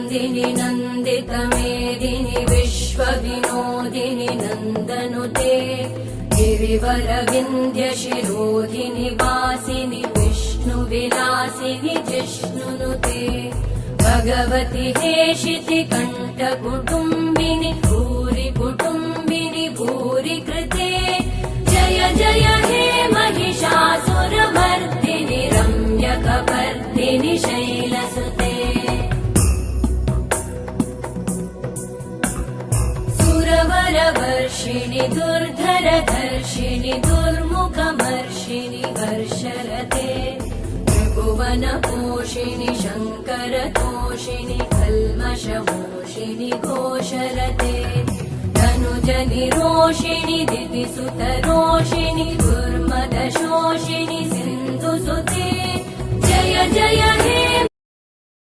नन्दिनि नन्दितमेदिनि विश्वविनोदिनि नन्दनुते गिरिवरविन्ध्यशिरोधिनि वासिनि विष्णुविलासिनि जिष्णुनुते भगवति हेशिति कण्ठकुटुम्बिनि भूरि कुटुम्बिनि भूरि कृते जय जय हे महिषासुरमर्दिनि रम्यकपर्दिनि शैलसुते सुरवरवर्षिणि दुर्धरधर्षिणि दुर्मुखमर्षिणि वर्षरते त्रिभुवनपोषिणि शङ्करतोषिणि कल्मषमोषिणि घोषरते धनुजनिरोषिणि दितिसुतरोषिणि दुर्मदशोषिणि सिन्धुसुते जय जय हे